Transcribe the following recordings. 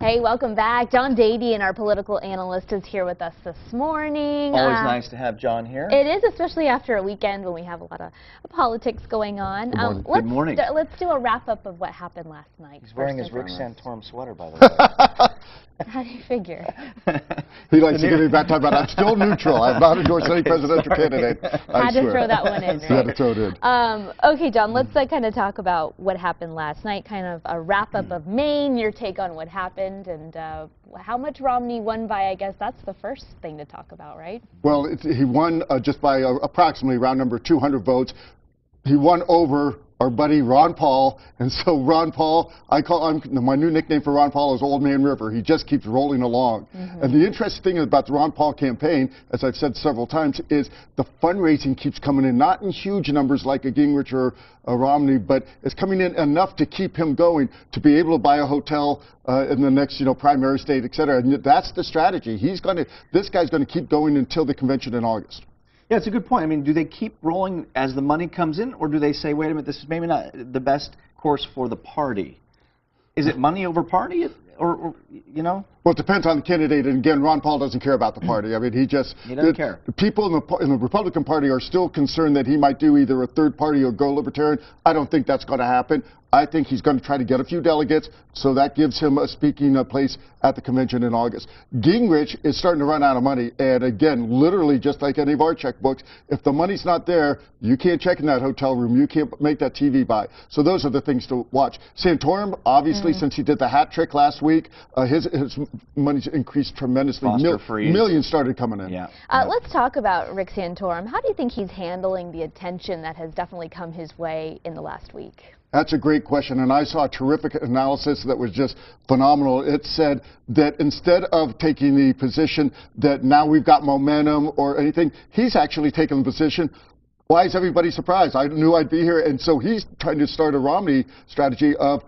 Hey, welcome back. John Dadian, our political analyst, is here with us this morning. Always nice to have John here. It is, especially after a weekend when we have a lot of politics going on. Good morning. Let's do a wrap-up of what happened last night. He's wearing his Rick Santorum sweater, by the way. How do you figure? He likes to give me that time, but I'm still neutral. I've not endorsed any presidential candidate. Had to throw that one in, right? Had to throw it in. Okay, John, let's kind of talk about what happened last night, kind of a wrap-up of Maine, your take on what happened, and how much Romney won by. I guess that's the first thing to talk about, right? Well, he won just by approximately round number 200 votes. He won over our buddy Ron Paul, and so Ron Paul, my new nickname for Ron Paul is Old Man River. He just keeps rolling along. And the interesting thing about the Ron Paul campaign, as I've said several times, is the fundraising keeps coming in, not in huge numbers like a Gingrich or a Romney, but it's coming in enough to keep him going, to be able to buy a hotel in the next, primary state, et cetera. And that's the strategy. This guy's going to keep going until the convention in August. Yeah, it's a good point. I mean, do they keep rolling as the money comes in, or do they say, wait a minute, this is maybe not the best course for the party? Is it money over party, or you know? Well, it depends on the candidate, and again, Ron Paul doesn't care about the party. I mean, he doesn't care. The people in the Republican Party are still concerned that he might do either a third party or go libertarian. I don't think that's going to happen. I think he's going to try to get a few delegates, so that gives him a speaking place at the convention in August. Gingrich is starting to run out of money, and again, literally just like any of our checkbooks, if the money's not there, you can't check in that hotel room, you can't make that TV buy. So those are the things to watch. Santorum, obviously, since he did the hat trick last week, his money's increased tremendously. Millions started coming in. Yeah. Let's talk about Rick Santorum. How do you think he's handling the attention that has definitely come his way in the last week? That's a great question, and I saw a terrific analysis that was just phenomenal. It said that instead of taking the position that now we've got momentum or anything, he's actually taken the position, why is everybody surprised? I knew I'd be here, and so he's trying to start a Romney strategy of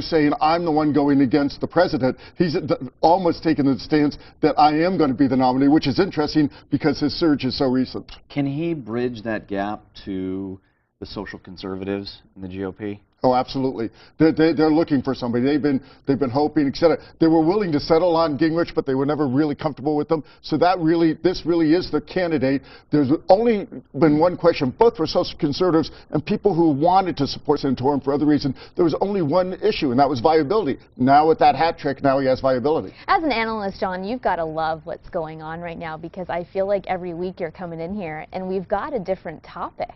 saying, I'm the one going against the president. He's almost taken the stance that I am going to be the nominee, which is interesting because his surge is so recent. Can he bridge that gap to the social conservatives in the GOP? Oh, absolutely. They're looking for somebody. They've been hoping, etc. They were willing to settle on Gingrich, but they were never really comfortable with them. So this really is the candidate. There's only been one question, both for social conservatives and people who wanted to support Santorum for other reasons. There was only one issue, and that was viability. Now with that hat trick, now he has viability. As an analyst, John, you've got to love what's going on right now, because I feel like every week you're coming in here and we've got a different topic.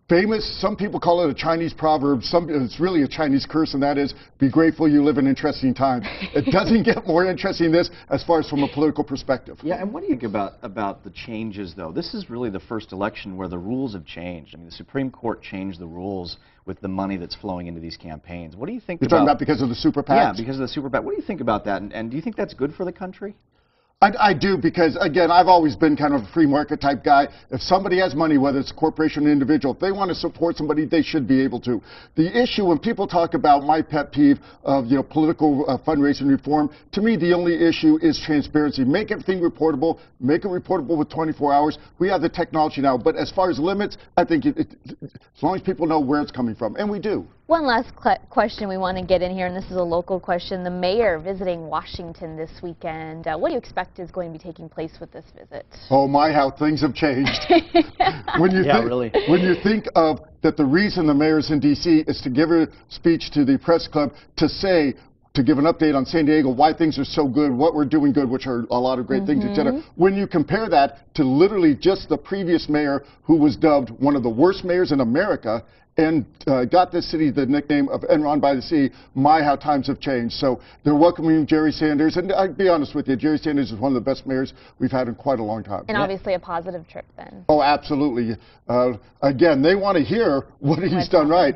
Famous, some people call it a Chinese proverb, it's really a Chinese curse, and that is, be grateful you live in interesting times. It doesn't get more interesting than this as far as from a political perspective. Yeah, and what do you think about the changes, though? This is really the first election where the rules have changed. I mean, the Supreme Court changed the rules with the money that's flowing into these campaigns. What do you think You're talking about because of the super PACs? Yeah, because of the super PAC. What do you think about that, and do you think that's good for the country? I do, because, again, I've always been kind of a free market type guy. If somebody has money, whether it's a corporation or individual, if they want to support somebody, they should be able to. The issue, when people talk about my pet peeve of political fundraising reform, to me the only issue is transparency. Make everything reportable. Make it reportable with 24 hours. We have the technology now. But as far as limits, I think as long as people know where it's coming from, and we do. One last question we want to get in here, and this is a local question. The mayor visiting Washington this weekend. What do you expect is going to be taking place with this visit? Oh my, how things have changed. When you think of that the reason the mayor's in D.C. is to give a speech to the press club to give an update on San Diego, why things are so good, what we're doing good, which are a lot of great things, etc. When you compare that to literally just the previous mayor, who was dubbed one of the worst mayors in America, and got this city the nickname of Enron by the Sea, my, how times have changed. So they're welcoming Jerry Sanders, and I'll be honest with you, Jerry Sanders is one of the best mayors we've had in quite a long time. And obviously a positive trip then. Oh, absolutely. Again, they want to hear what he's done right.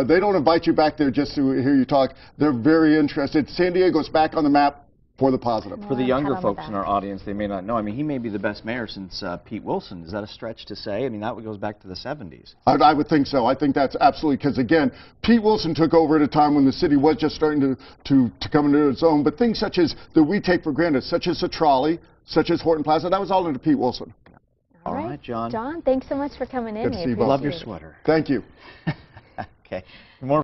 They don't invite you back there just to hear you talk. They're very interested. San Diego's back on the map for the positive. For the younger folks in our audience, they may not know. I mean, he may be the best mayor since Pete Wilson. Is that a stretch to say? I mean, that goes back to the 70s. I would think so. I think that's absolutely, because again, Pete Wilson took over at a time when the city was just starting to come into its own. But things such as that we take for granted, such as the trolley, such as Horton Plaza, that was all under Pete Wilson. All right, John. John, thanks so much for coming in. Good to see you both. Love your sweater. Thank you. Okay. More